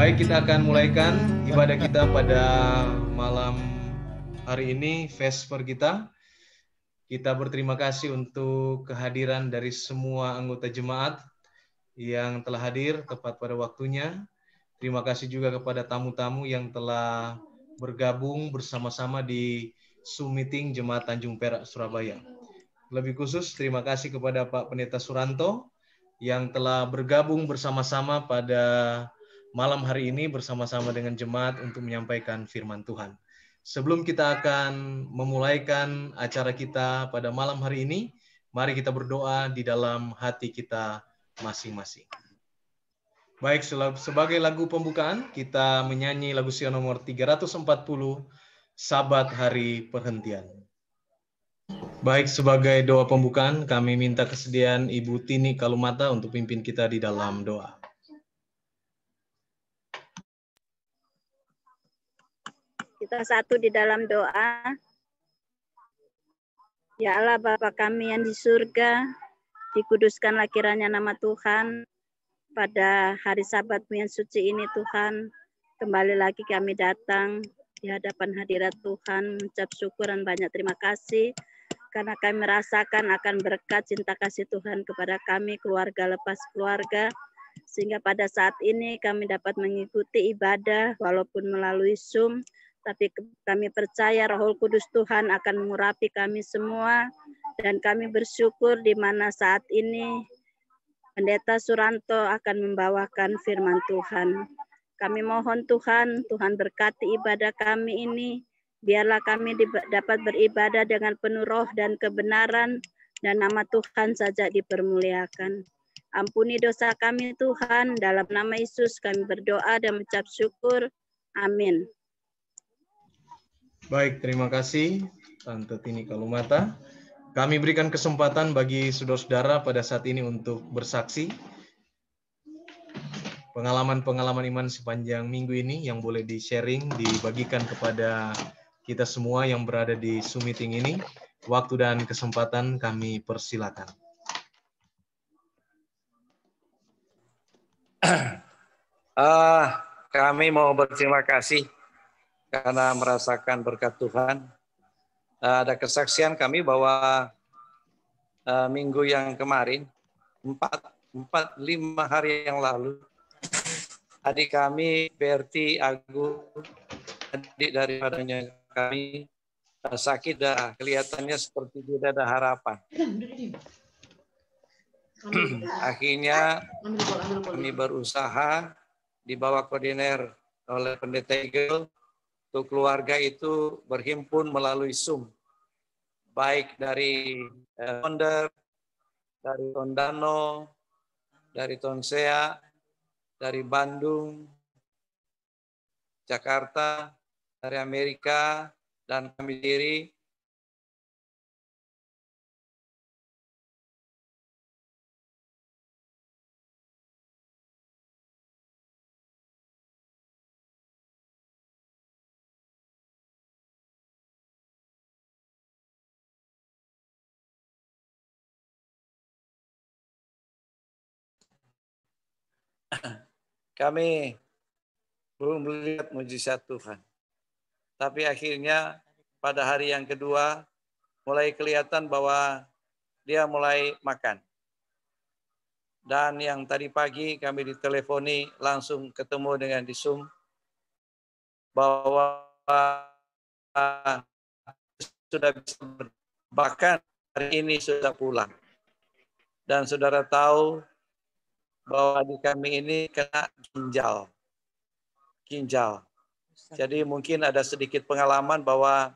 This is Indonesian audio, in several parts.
Baik, kita akan mulaikan ibadah kita pada malam hari ini, Vesper kita. Kita berterima kasih untuk kehadiran dari semua anggota jemaat yang telah hadir tepat pada waktunya. Terima kasih juga kepada tamu-tamu yang telah bergabung bersama-sama di Zoom meeting Jemaat Tanjung Perak, Surabaya. Lebih khusus, terima kasih kepada Pak Pendeta Suranto yang telah bergabung bersama-sama pada malam hari ini bersama-sama dengan jemaat untuk menyampaikan firman Tuhan. Sebelum kita akan memulaikan acara kita pada malam hari ini, mari kita berdoa di dalam hati kita masing-masing. Baik, sebagai lagu pembukaan, kita menyanyi lagu Sion nomor 340, Sabat Hari Perhentian. Baik, sebagai doa pembukaan, kami minta kesediaan Ibu Tini Kalumata untuk pimpin kita di dalam doa. Kita satu di dalam doa. Ya Allah Bapa kami yang di surga, dikuduskanlah kiranya nama Tuhan. Pada hari Sabat yang suci ini Tuhan, kembali lagi kami datang di hadapan hadirat Tuhan, mengucap syukur dan banyak terima kasih karena kami merasakan akan berkat cinta kasih Tuhan kepada kami, keluarga lepas keluarga, sehingga pada saat ini kami dapat mengikuti ibadah walaupun melalui Zoom, tapi kami percaya Roh Kudus Tuhan akan mengurapi kami semua, dan kami bersyukur di mana saat ini Pendeta Suranto akan membawakan firman Tuhan. Kami mohon Tuhan berkati ibadah kami ini, biarlah kami dapat beribadah dengan penuh roh dan kebenaran, dan nama Tuhan saja dipermuliakan. Ampuni dosa kami Tuhan, dalam nama Yesus kami berdoa dan mengucap syukur. Amin. Baik, terima kasih Tante Tini Kalumata. Kami berikan kesempatan bagi saudara-saudara pada saat ini untuk bersaksi pengalaman-pengalaman iman sepanjang minggu ini yang boleh di-sharing, dibagikan kepada kita semua yang berada di Zoom meeting ini. Waktu dan kesempatan kami persilakan. Kami mau berterima kasih karena merasakan berkat Tuhan. Ada kesaksian kami bahwa minggu yang kemarin, 4-5 hari yang lalu, adik kami, Berti Agung, adik daripadanya kami, sakit dan kelihatannya seperti tidak ada harapan. Akhirnya kami berusaha dibawa koordinir oleh Pendeta Eagle untuk keluarga itu berhimpun melalui Zoom, baik dari Wonder, dari Tondano, dari Tonsea, dari Bandung, Jakarta, dari Amerika, dan kami sendiri. Kami belum melihat mujizat Tuhan. Tapi akhirnya pada hari yang kedua mulai kelihatan bahwa dia mulai makan. Dan yang tadi pagi kami diteleponi langsung ketemu dengan di Zoom bahwa sudah bisa bahkan hari ini sudah pulang. Dan saudara tahu bahwa di kami ini kena ginjal. Jadi mungkin ada sedikit pengalaman bahwa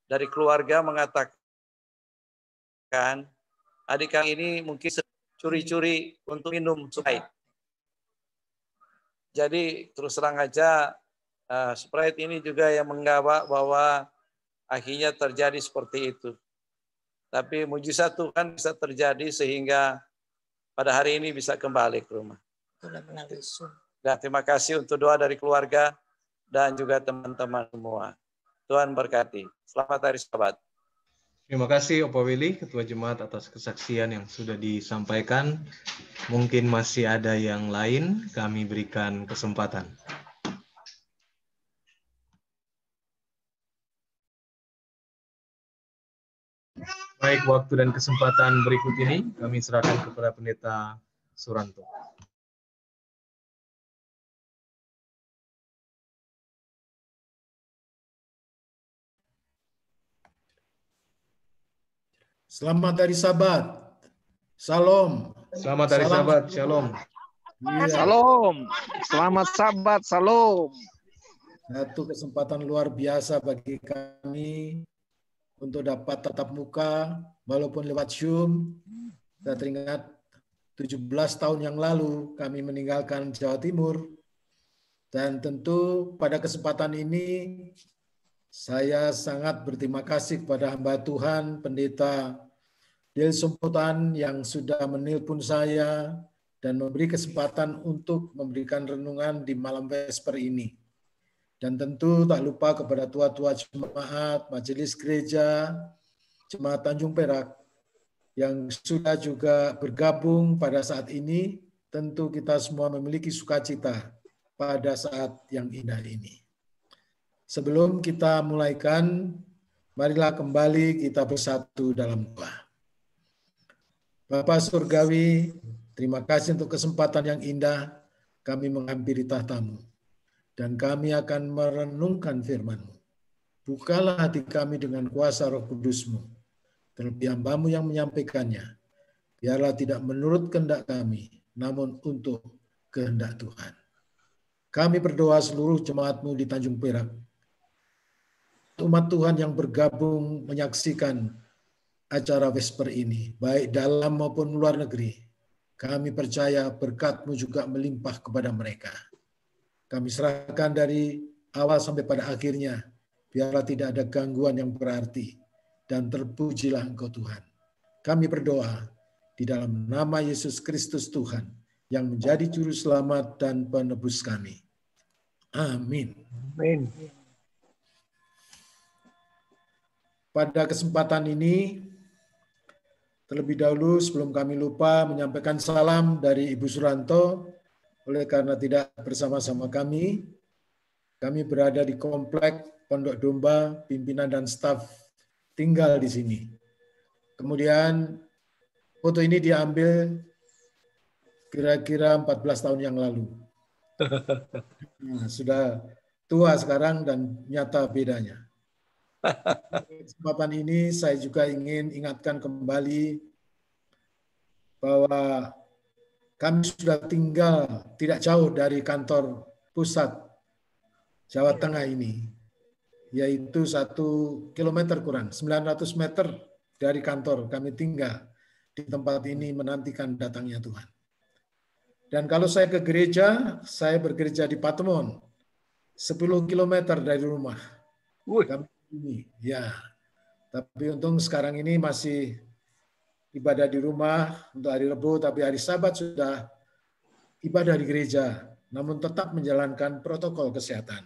dari keluarga mengatakan adik kami ini mungkin curi-curi untuk minum Sprite. Jadi terus terang aja Sprite ini juga yang menggawa bahwa akhirnya terjadi seperti itu. Tapi mujizat Tuhan bisa terjadi sehingga pada hari ini bisa kembali ke rumah. Dan terima kasih untuk doa dari keluarga dan juga teman-teman semua. Tuhan berkati. Selamat hari Sabat. Terima kasih Opa Willy, Ketua Jemaat atas kesaksian yang sudah disampaikan. Mungkin masih ada yang lain, kami berikan kesempatan. Baik, waktu dan kesempatan berikut ini kami serahkan kepada Pendeta Suranto. Selamat hari Sabat. Salam. Selamat hari Salam. Sabat. Shalom. Iya. Salam. Selamat Sabat. Salam. Satu kesempatan luar biasa bagi kami untuk dapat tatap muka walaupun lewat Zoom. Saya teringat 17 tahun yang lalu kami meninggalkan Jawa Timur. Dan tentu pada kesempatan ini saya sangat berterima kasih kepada hamba Tuhan, Pendeta Del Sompotan yang sudah menelpon saya dan memberi kesempatan untuk memberikan renungan di malam Vesper ini. Dan tentu tak lupa kepada tua-tua jemaat, majelis gereja, jemaat Tanjung Perak yang sudah juga bergabung pada saat ini. Tentu kita semua memiliki sukacita pada saat yang indah ini. Sebelum kita mulaikan, marilah kembali kita bersatu dalam doa. Bapa Surgawi, terima kasih untuk kesempatan yang indah kami menghampiri tahta-Mu. Dan kami akan merenungkan firman-Mu. Bukalah hati kami dengan kuasa Roh Kudus-Mu. Terlebih hamba-Mu yang menyampaikannya. Biarlah tidak menurut kehendak kami, namun untuk kehendak Tuhan. Kami berdoa seluruh jemaat-Mu di Tanjung Perak. Umat Tuhan yang bergabung menyaksikan acara Vesper ini, baik dalam maupun luar negeri. Kami percaya berkat-Mu juga melimpah kepada mereka. Kami serahkan dari awal sampai pada akhirnya, biarlah tidak ada gangguan yang berarti, dan terpujilah Engkau Tuhan. Kami berdoa di dalam nama Yesus Kristus Tuhan, yang menjadi juru selamat dan penebus kami. Amin. Amin. Pada kesempatan ini, terlebih dahulu sebelum kami lupa menyampaikan salam dari Ibu Suranto, oleh karena tidak bersama-sama kami berada di komplek Pondok Domba, pimpinan dan staf tinggal di sini. Kemudian foto ini diambil kira-kira 14 tahun yang lalu. Nah, sudah tua sekarang dan nyata bedanya. Kesempatan ini saya juga ingin ingatkan kembali bahwa kami sudah tinggal tidak jauh dari kantor pusat Jawa Tengah ini, yaitu 1 kilometer kurang, 900 meter dari kantor kami tinggal di tempat ini menantikan datangnya Tuhan. Dan kalau saya ke gereja, saya bergereja di Patemon, 10 kilometer dari rumah. Kami ini, ya. Tapi untung sekarang ini masih ibadah di rumah untuk hari Rebo, tapi hari Sabat sudah ibadah di gereja, namun tetap menjalankan protokol kesehatan.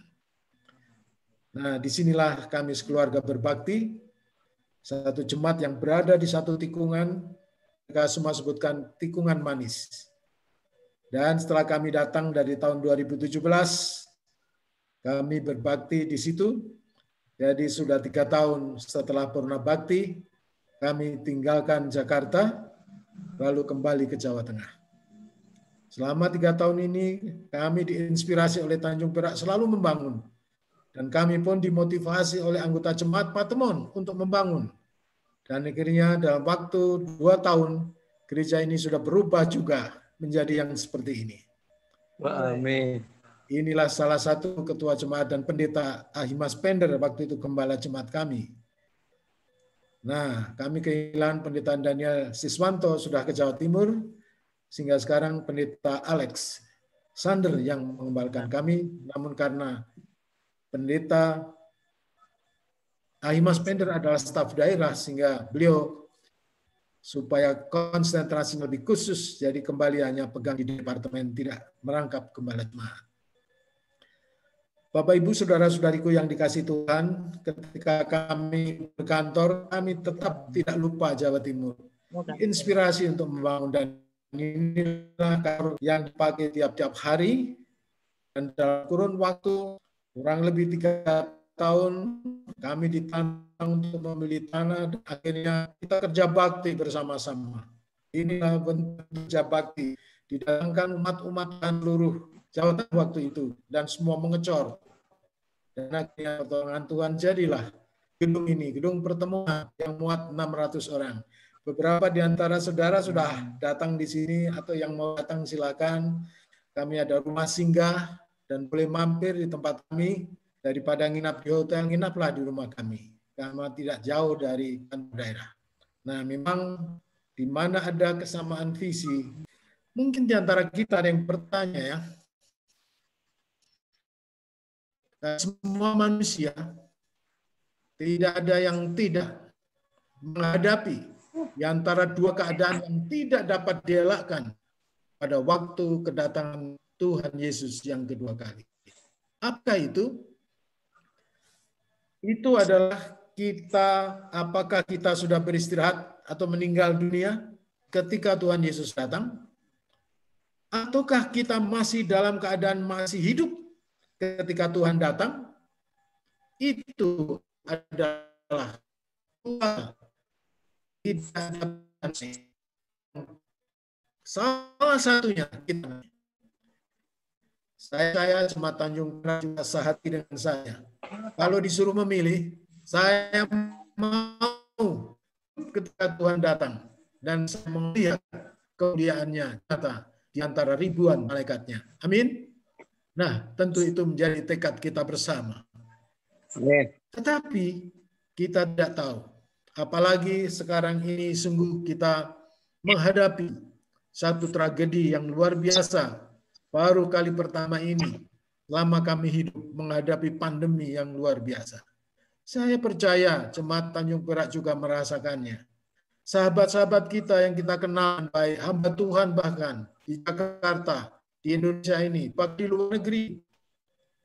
Nah, disinilah kami sekeluarga berbakti, satu jemaat yang berada di satu tikungan, mereka semua sebutkan tikungan manis. Dan setelah kami datang dari tahun 2017, kami berbakti di situ. Jadi sudah 3 tahun setelah Purna Bakti, kami tinggalkan Jakarta, lalu kembali ke Jawa Tengah. Selama 3 tahun ini, kami diinspirasi oleh Tanjung Perak selalu membangun. Dan kami pun dimotivasi oleh anggota jemaat Patemon untuk membangun. Dan akhirnya dalam waktu 2 tahun, gereja ini sudah berubah juga menjadi yang seperti ini. Amin. Inilah salah satu ketua jemaat dan pendeta Ahimas Pender waktu itu gembala jemaat kami. Nah, kami kehilangan pendeta Daniel Siswanto sudah ke Jawa Timur, sehingga sekarang pendeta Alex Sander yang mengembalakan kami. Namun karena pendeta Ahimas Pender adalah staf daerah, sehingga beliau supaya konsentrasi lebih khusus, jadi kembali hanya pegang di departemen, tidak merangkap gembala jemaat. Bapak, Ibu, Saudara-saudariku yang dikasihi Tuhan, ketika kami berkantor, kami tetap tidak lupa Jawa Timur. Inspirasi untuk membangun, dan inilah kantor yang dipakai tiap-tiap hari, dan dalam kurun waktu kurang lebih 3 tahun, Kami ditantang untuk membeli tanah, dan akhirnya kita kerja bakti bersama-sama. Inilah bentuk kerja bakti. Didatangkan umat-umat seluruh Jawa Tengah waktu itu, dan semua mengecor. Dan akhirnya pertolongan Tuhan jadilah gedung ini, gedung pertemuan yang muat 600 orang. Beberapa di antara saudara sudah datang di sini, atau yang mau datang silakan. Kami ada rumah singgah dan boleh mampir di tempat kami. Daripada nginap di hotel, nginaplah di rumah kami. Karena tidak jauh dari kantor daerah. Nah, memang di mana ada kesamaan visi, mungkin di antara kita ada yang bertanya ya, semua manusia tidak ada yang tidak menghadapi di antara dua keadaan yang tidak dapat dielakkan pada waktu kedatangan Tuhan Yesus yang kedua kali. Apa itu? Itu adalah kita, apakah kita sudah beristirahat atau meninggal dunia ketika Tuhan Yesus datang? Ataukah kita masih dalam keadaan masih hidup ketika Tuhan datang? Itu adalah tidak ada salah satunya kita. Saya Jemaat Tanjung Pinang juga sehati dengan saya. Kalau disuruh memilih, saya mau ketika Tuhan datang dan saya melihat kemuliaannya nyata di antara ribuan malaikatnya. Amin. Nah, tentu itu menjadi tekad kita bersama. Amin. Tetapi kita tidak tahu. Apalagi sekarang ini sungguh kita menghadapi satu tragedi yang luar biasa. Baru kali pertama ini, lama kami hidup menghadapi pandemi yang luar biasa. Saya percaya Jemaat Tanjung Perak juga merasakannya. Sahabat-sahabat kita yang kita kenal baik, hamba Tuhan bahkan di Jakarta, di Indonesia ini, bahkan di luar negeri,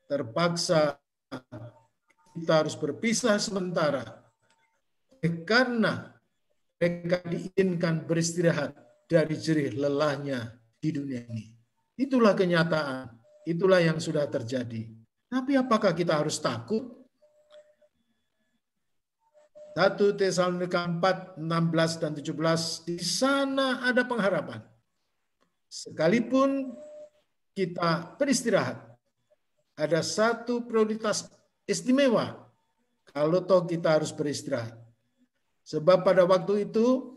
terpaksa kita harus berpisah sementara karena mereka diizinkan beristirahat dari jerih lelahnya di dunia ini. Itulah kenyataan, itulah yang sudah terjadi. Tapi apakah kita harus takut? 1 Tesalonika 4, 16 dan 17, di sana ada pengharapan. Sekalipun kita beristirahat, ada satu prioritas istimewa kalau toh kita harus beristirahat. Sebab pada waktu itu,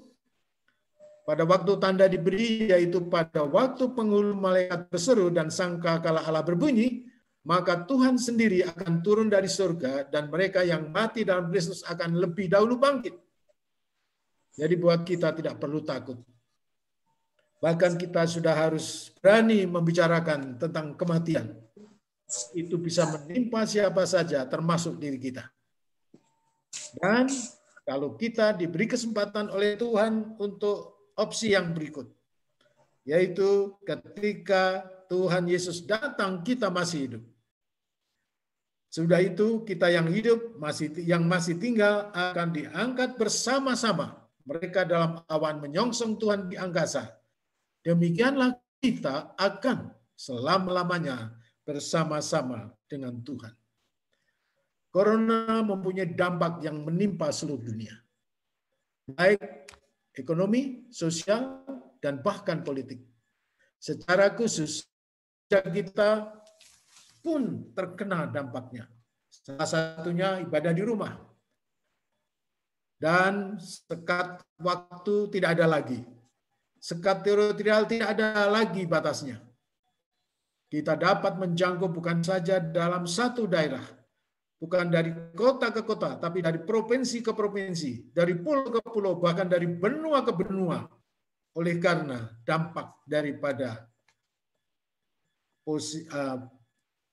pada waktu tanda diberi, yaitu pada waktu penghulu malaikat berseru dan sangkakala Allah berbunyi, maka Tuhan sendiri akan turun dari surga dan mereka yang mati dalam Kristus akan lebih dahulu bangkit. Jadi buat kita tidak perlu takut. Bahkan kita sudah harus berani membicarakan tentang kematian. Itu bisa menimpa siapa saja, termasuk diri kita. Dan kalau kita diberi kesempatan oleh Tuhan untuk opsi yang berikut, yaitu ketika Tuhan Yesus datang, kita masih hidup. Sudah itu, kita yang hidup, yang masih tinggal akan diangkat bersama-sama mereka dalam awan menyongsong Tuhan di angkasa. Demikianlah kita akan selama-lamanya bersama-sama dengan Tuhan. Corona mempunyai dampak yang menimpa seluruh dunia, baik ekonomi, sosial, dan bahkan politik. Secara khusus, kita pun terkena dampaknya. Salah satunya ibadah di rumah. Dan sekat waktu tidak ada lagi. Sekat teritorial tidak ada lagi batasnya. Kita dapat menjangkau bukan saja dalam satu daerah, bukan dari kota ke kota, tapi dari provinsi ke provinsi, dari pulau ke pulau, bahkan dari benua ke benua. Oleh karena dampak daripada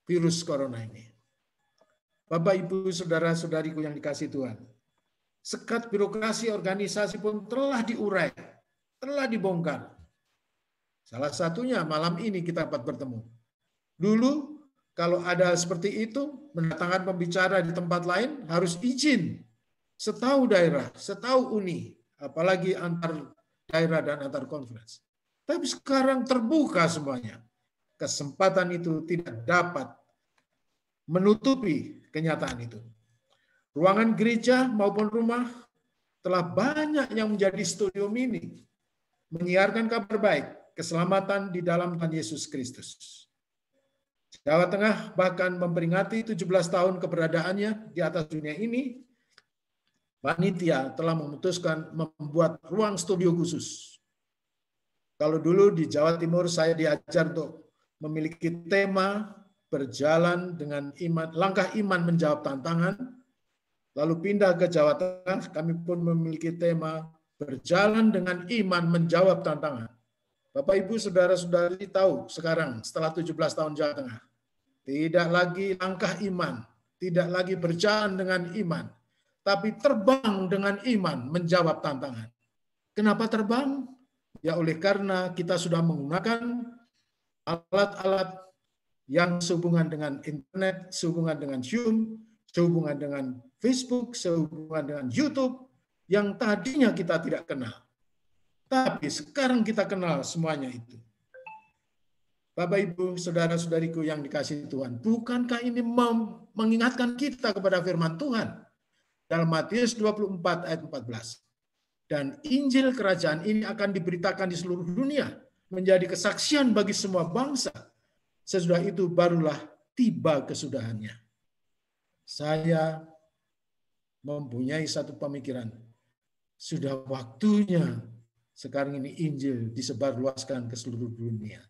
virus corona ini. Bapak, Ibu, Saudara-saudariku yang dikasihi Tuhan, sekat birokrasi organisasi pun telah diurai, telah dibongkar. Salah satunya malam ini kita dapat bertemu. Dulu kalau ada seperti itu, mendatangkan pembicara di tempat lain harus izin setahu daerah, setahu uni, apalagi antar daerah dan antar conference. Tapi sekarang terbuka semuanya. Kesempatan itu tidak dapat menutupi kenyataan itu. Ruangan gereja maupun rumah telah banyak yang menjadi studio mini, menyiarkan kabar baik, keselamatan di dalam Tuhan Yesus Kristus. Jawa Tengah bahkan memperingati 17 tahun keberadaannya di atas dunia ini. Panitia telah memutuskan membuat ruang studio khusus. Kalau dulu di Jawa Timur saya diajar untuk memiliki tema berjalan dengan iman, langkah iman menjawab tantangan. Lalu pindah ke Jawa Tengah, kami pun memiliki tema berjalan dengan iman menjawab tantangan. Bapak Ibu saudara-saudari tahu sekarang setelah 17 tahun Jawa Tengah, tidak lagi langkah iman, tidak lagi berjalan dengan iman, tapi terbang dengan iman menjawab tantangan. Kenapa terbang? Ya oleh karena kita sudah menggunakan alat-alat yang sehubungan dengan internet, sehubungan dengan Zoom, sehubungan dengan Facebook, sehubungan dengan YouTube, yang tadinya kita tidak kenal. Tapi sekarang kita kenal semuanya itu. Bapak, Ibu, saudara-saudariku yang dikasihi Tuhan, bukankah ini mengingatkan kita kepada firman Tuhan? Dalam Matius 24 ayat 14. Dan Injil kerajaan ini akan diberitakan di seluruh dunia, menjadi kesaksian bagi semua bangsa. Sesudah itu barulah tiba kesudahannya. Saya mempunyai satu pemikiran. Sudah waktunya sekarang ini Injil disebarluaskan ke seluruh dunia.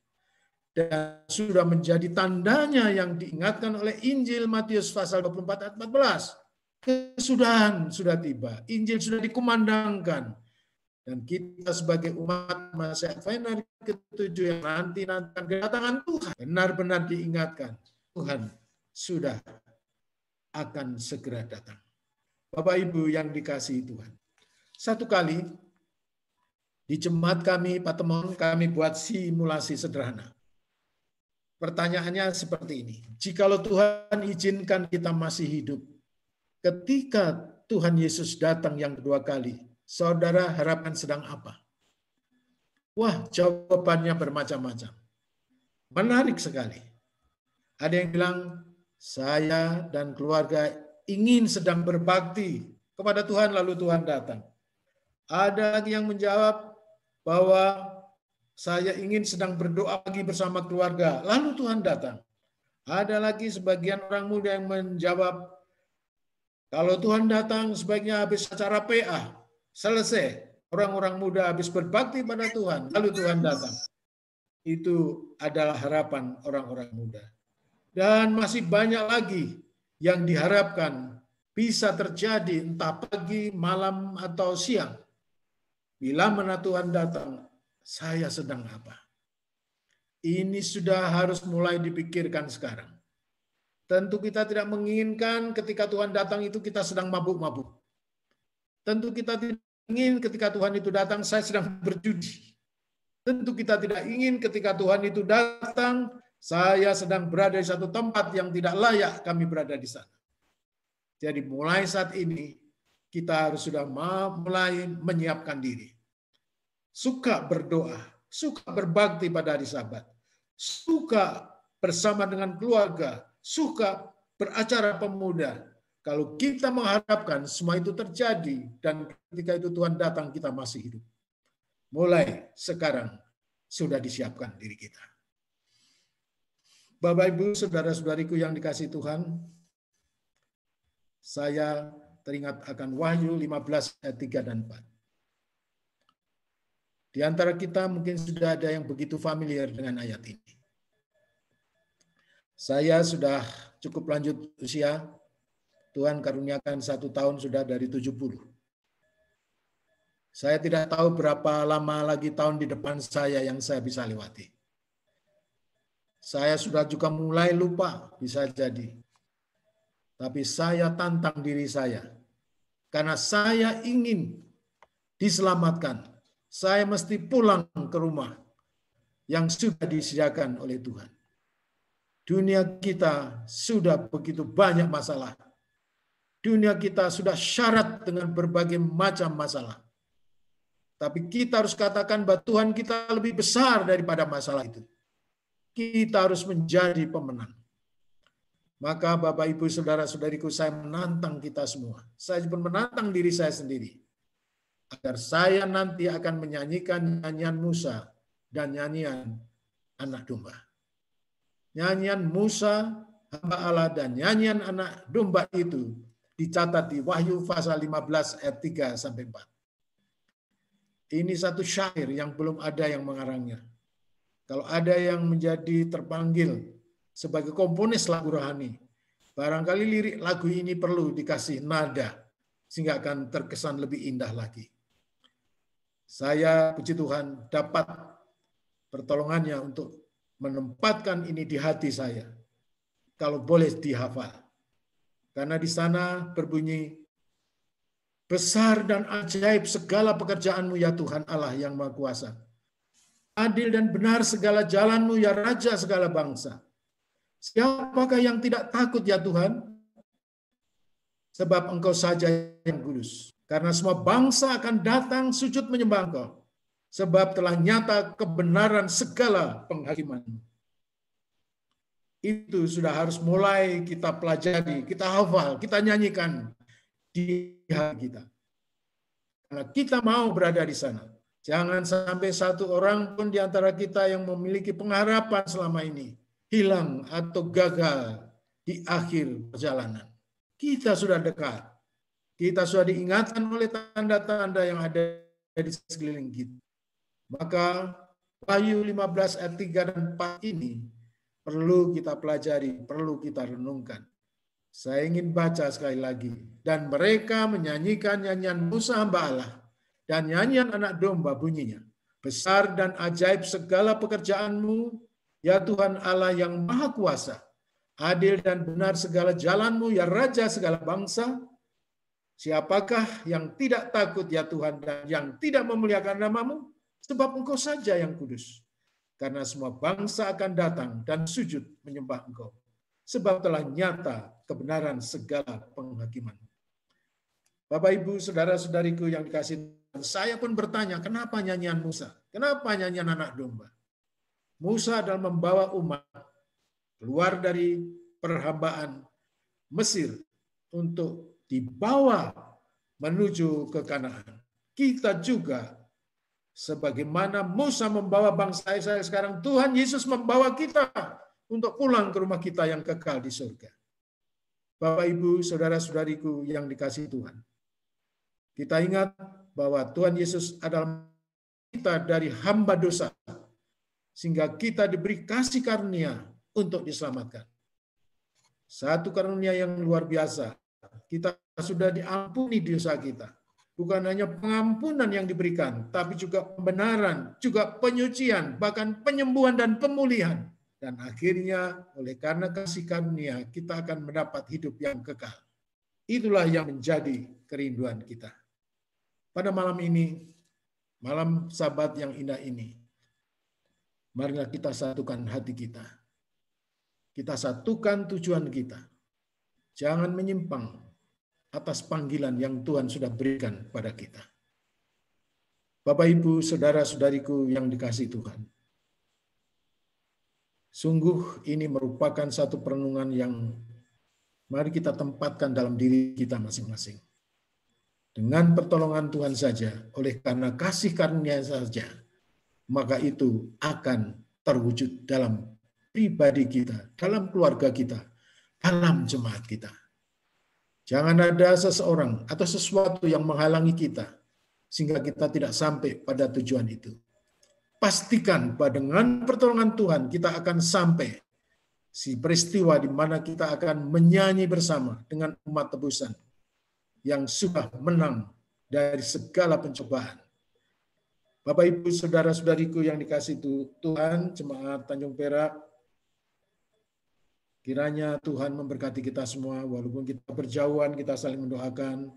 Dan sudah menjadi tandanya yang diingatkan oleh Injil Matius pasal 24 ayat 14. Kesudahan sudah tiba, Injil sudah dikumandangkan, dan kita sebagai umat Masihat final ke-7 yang nanti-nantikan kedatangan Tuhan benar-benar diingatkan, Tuhan sudah akan segera datang. Bapak Ibu yang dikasihi Tuhan, satu kali di jemaat kami, Patemon, kami buat simulasi sederhana. Pertanyaannya seperti ini, jikalau Tuhan izinkan kita masih hidup, ketika Tuhan Yesus datang yang kedua kali, saudara harapkan sedang apa? Wah, jawabannya bermacam-macam. Menarik sekali. Ada yang bilang, saya dan keluarga ingin sedang berbakti kepada Tuhan, lalu Tuhan datang. Ada lagi yang menjawab bahwa saya ingin sedang berdoa lagi bersama keluarga, lalu Tuhan datang. Ada lagi sebagian orang muda yang menjawab, kalau Tuhan datang sebaiknya habis acara PA, selesai. Orang-orang muda habis berbakti pada Tuhan, lalu Tuhan datang. Itu adalah harapan orang-orang muda. Dan masih banyak lagi yang diharapkan bisa terjadi entah pagi, malam, atau siang. Bila mana Tuhan datang, saya sedang apa? Ini sudah harus mulai dipikirkan sekarang. Tentu kita tidak menginginkan ketika Tuhan datang itu kita sedang mabuk-mabuk. Tentu kita tidak ingin ketika Tuhan itu datang saya sedang berjudi. Tentu kita tidak ingin ketika Tuhan itu datang saya sedang berada di satu tempat yang tidak layak kami berada di sana. Jadi mulai saat ini kita harus sudah mulai menyiapkan diri. Suka berdoa, suka berbakti pada hari Sabat, suka bersama dengan keluarga, suka beracara pemuda. Kalau kita mengharapkan semua itu terjadi dan ketika itu Tuhan datang kita masih hidup. Mulai sekarang sudah disiapkan diri kita. Bapak Ibu, saudara-saudariku yang dikasihi Tuhan, saya teringat akan Wahyu 15 ayat 3 dan 4. Di antara kita mungkin sudah ada yang begitu familiar dengan ayat ini. Saya sudah cukup lanjut usia, Tuhan karuniakan 1 tahun sudah dari 70. Saya tidak tahu berapa lama lagi tahun di depan saya yang saya bisa lewati. Saya sudah juga mulai lupa, bisa jadi. Tapi saya tantang diri saya. Karena saya ingin diselamatkan. Saya mesti pulang ke rumah yang sudah disediakan oleh Tuhan. Dunia kita sudah begitu banyak masalah. Dunia kita sudah syarat dengan berbagai macam masalah. Tapi kita harus katakan bahwa Tuhan kita lebih besar daripada masalah itu. Kita harus menjadi pemenang. Maka Bapak Ibu Saudara-saudariku, saya menantang kita semua. Saya pun menantang diri saya sendiri. Agar saya nanti akan menyanyikan nyanyian Musa dan nyanyian anak domba. Nyanyian Musa, hamba Allah, dan nyanyian anak domba itu dicatat di Wahyu pasal 15 ayat 3-4. Ini satu syair yang belum ada yang mengarangnya. Kalau ada yang menjadi terpanggil sebagai komponis lagu rohani, barangkali lirik lagu ini perlu dikasih nada sehingga akan terkesan lebih indah lagi. Saya, puji Tuhan, dapat pertolongannya untuk menempatkan ini di hati saya. Kalau boleh dihafal. Karena di sana berbunyi, besar dan ajaib segala pekerjaanmu ya Tuhan Allah yang Maha Kuasa. Adil dan benar segala jalanmu ya Raja segala bangsa. Siapakah yang tidak takut ya Tuhan? Sebab Engkau saja yang kudus. Karena semua bangsa akan datang sujud menyembah Engkau. Sebab telah nyata kebenaran segala penghakiman-Mu. Itu sudah harus mulai kita pelajari, kita hafal, kita nyanyikan di hati kita. Karena kita mau berada di sana. Jangan sampai satu orang pun di antara kita yang memiliki pengharapan selama ini hilang atau gagal di akhir perjalanan. Kita sudah dekat. Kita sudah diingatkan oleh tanda-tanda yang ada di sekeliling kita. Maka Wahyu 15 ayat 3 dan 4 ini perlu kita pelajari, perlu kita renungkan. Saya ingin baca sekali lagi. Dan mereka menyanyikan nyanyian Musa hamba Allah dan nyanyian anak domba bunyinya. Besar dan ajaib segala pekerjaan-Mu, ya Tuhan Allah yang Maha Kuasa. Adil dan benar segala jalan-Mu, ya Raja segala bangsa. Siapakah yang tidak takut ya Tuhan dan yang tidak memuliakan nama-Mu? Sebab Engkau saja yang kudus. Karena semua bangsa akan datang dan sujud menyembah Engkau. Sebab telah nyata kebenaran segala penghakiman. Bapak, Ibu, saudara-saudariku yang dikasihi Tuhan, saya pun bertanya, kenapa nyanyian Musa? Kenapa nyanyian anak domba? Musa adalah membawa umat keluar dari perhambaan Mesir untuk dibawa menuju ke Kanaan. Kita juga sebagaimana Musa membawa bangsa Israel, sekarang Tuhan Yesus membawa kita untuk pulang ke rumah kita yang kekal di surga. Bapak, Ibu, saudara-saudariku yang dikasihi Tuhan, kita ingat bahwa Tuhan Yesus adalah kita dari hamba dosa, sehingga kita diberi kasih karunia untuk diselamatkan. Satu karunia yang luar biasa, kita sudah diampuni dosa kita. Bukan hanya pengampunan yang diberikan, tapi juga pembenaran, juga penyucian, bahkan penyembuhan dan pemulihan. Dan akhirnya oleh karena kasih karunia, kita akan mendapat hidup yang kekal. Itulah yang menjadi kerinduan kita. Pada malam ini, malam Sabat yang indah ini, marilah kita satukan hati kita. Kita satukan tujuan kita. Jangan menyimpang atas panggilan yang Tuhan sudah berikan pada kita. Bapak, Ibu, saudara-saudariku yang dikasihi Tuhan, sungguh ini merupakan satu perenungan yang mari kita tempatkan dalam diri kita masing-masing. Dengan pertolongan Tuhan saja, oleh karena kasih karunia saja, maka itu akan terwujud dalam pribadi kita, dalam keluarga kita, dalam jemaat kita. Jangan ada seseorang atau sesuatu yang menghalangi kita, sehingga kita tidak sampai pada tujuan itu. Pastikan bahwa dengan pertolongan Tuhan kita akan sampai si peristiwa di mana kita akan menyanyi bersama dengan umat tebusan yang sudah menang dari segala pencobaan. Bapak, Ibu, saudara-saudariku yang dikasihi Tuhan, jemaat Tanjung Perak, kiranya Tuhan memberkati kita semua, walaupun kita berjauhan, kita saling mendoakan,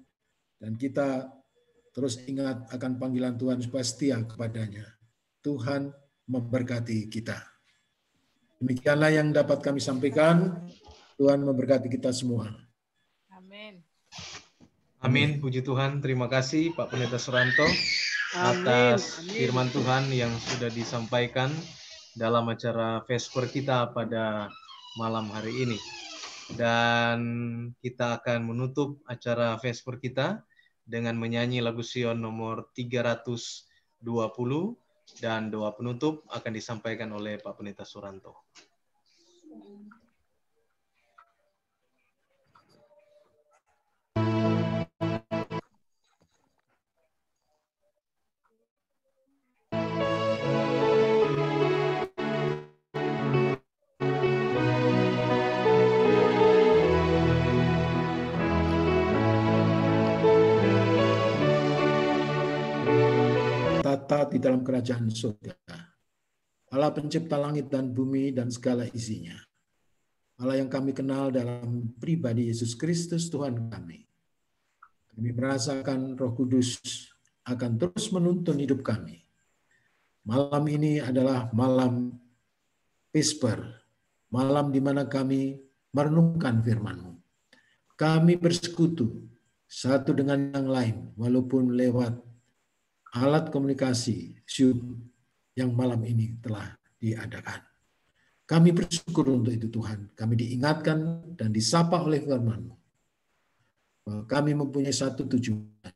dan kita terus ingat akan panggilan Tuhan supaya setia kepadanya. Tuhan memberkati kita. Demikianlah yang dapat kami sampaikan. Tuhan memberkati kita semua. Amin. Amin, puji Tuhan. Terima kasih Pak Pendeta Suranto atas firman Tuhan yang sudah disampaikan dalam acara Vesper kita pada malam hari ini. Dan kita akan menutup acara Vesper kita dengan menyanyi lagu Sion nomor 320 dan doa penutup akan disampaikan oleh Pak Pendeta Suranto. Tata di dalam kerajaan surga. Allah pencipta langit dan bumi dan segala isinya. Allah yang kami kenal dalam pribadi Yesus Kristus Tuhan kami. Kami merasakan Roh Kudus akan terus menuntun hidup kami. Malam ini adalah malam Vesper, malam di mana kami merenungkan firman-Mu. Kami bersekutu satu dengan yang lain, walaupun lewat alat komunikasi Zoom yang malam ini telah diadakan. Kami bersyukur untuk itu Tuhan. Kami diingatkan dan disapa oleh firman-Mu bahwa kami mempunyai satu tujuan.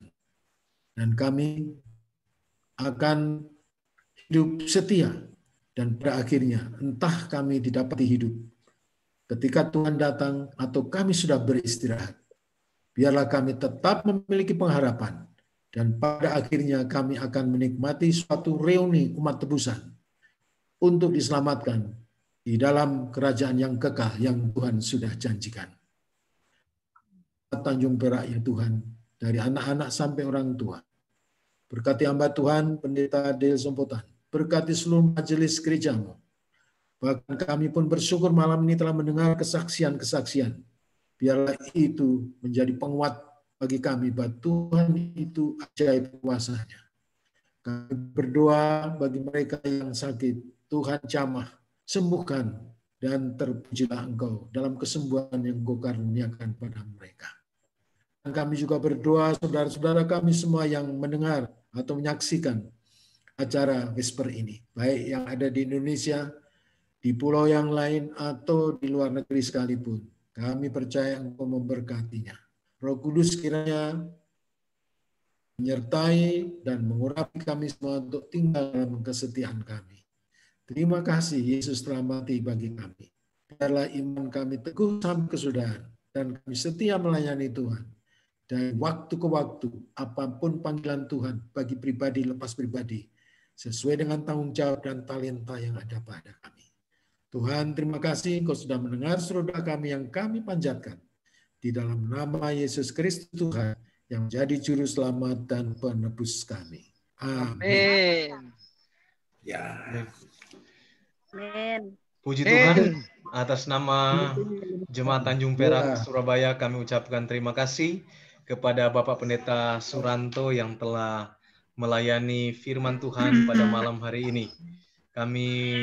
Dan kami akan hidup setia. Dan pada akhirnya entah kami didapati hidup ketika Tuhan datang atau kami sudah beristirahat. Biarlah kami tetap memiliki pengharapan. Dan pada akhirnya kami akan menikmati suatu reuni umat tebusan untuk diselamatkan di dalam kerajaan yang kekal yang Tuhan sudah janjikan. Tanjung Perak ya Tuhan, dari anak-anak sampai orang tua. Berkati hamba Tuhan, Pendeta Del Sompotan. Berkati seluruh majelis gereja-Mu. Bahkan kami pun bersyukur malam ini telah mendengar kesaksian-kesaksian. Biarlah itu menjadi penguat bagi kami bahwa Tuhan itu ajaib kuasa-Nya. Kami berdoa bagi mereka yang sakit, Tuhan jamah, sembuhkan, dan terpujilah Engkau dalam kesembuhan yang Engkau karuniakan pada mereka. Dan kami juga berdoa saudara-saudara kami semua yang mendengar atau menyaksikan acara Vesper ini, baik yang ada di Indonesia, di pulau yang lain, atau di luar negeri sekalipun. Kami percaya Engkau memberkatinya. Roh Kudus kiranya menyertai dan mengurapi kami semua untuk tinggal dalam kesetiaan kami. Terima kasih Yesus telah mati bagi kami. Biarlah iman kami teguh sampai kesudahan dan kami setia melayani Tuhan. Dari waktu ke waktu, apapun panggilan Tuhan bagi pribadi lepas pribadi, sesuai dengan tanggung jawab dan talenta yang ada pada kami. Tuhan, terima kasih Engkau sudah mendengar seru doa kami yang kami panjatkan. Di dalam nama Yesus Kristus Tuhan yang menjadi juru selamat dan penebus kami. Amin. Ya. Amin. Puji Tuhan, atas nama Jemaat Tanjung Perak Surabaya kami ucapkan terima kasih kepada Bapak Pendeta Suranto yang telah melayani firman Tuhan pada malam hari ini. Kami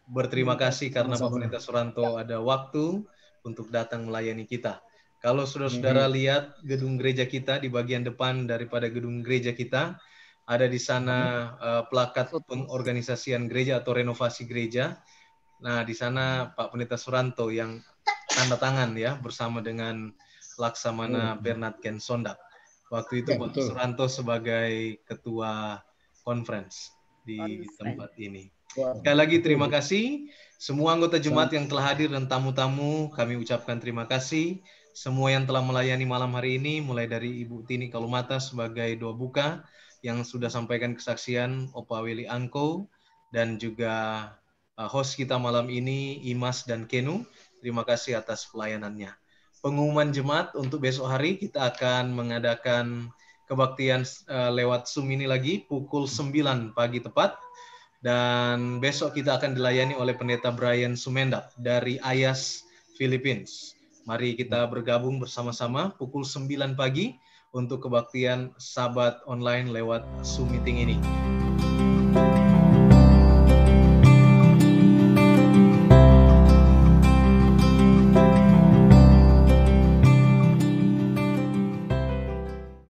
berterima kasih karena Bapak Pendeta Suranto ada waktu untuk datang melayani kita. Kalau saudara-saudara lihat gedung gereja kita, di bagian depan daripada gedung gereja kita, ada di sana plakat pengorganisasian gereja atau renovasi gereja. Nah, di sana Pak Pendeta Suranto yang tanda tangan ya, bersama dengan Laksamana Bernard Ken Sondak. Waktu itu Pak Suranto sebagai ketua conference di tempat ini. Sekali lagi terima kasih. Semua anggota jemaat yang telah hadir dan tamu-tamu, kami ucapkan terima kasih. Semua yang telah melayani malam hari ini, mulai dari Ibu Tini Kalumata sebagai doa buka, yang sudah sampaikan kesaksian, Opa Willy Angko, dan juga host kita malam ini, Imas dan Kenu. Terima kasih atas pelayanannya. Pengumuman jemaat untuk besok hari, kita akan mengadakan kebaktian lewat Zoom ini lagi, pukul 9 pagi tepat. Dan besok kita akan dilayani oleh Pendeta Brian Sumendak dari Ayas, Philippines. Mari kita bergabung bersama-sama pukul 9 pagi untuk kebaktian Sabat online lewat Zoom meeting ini.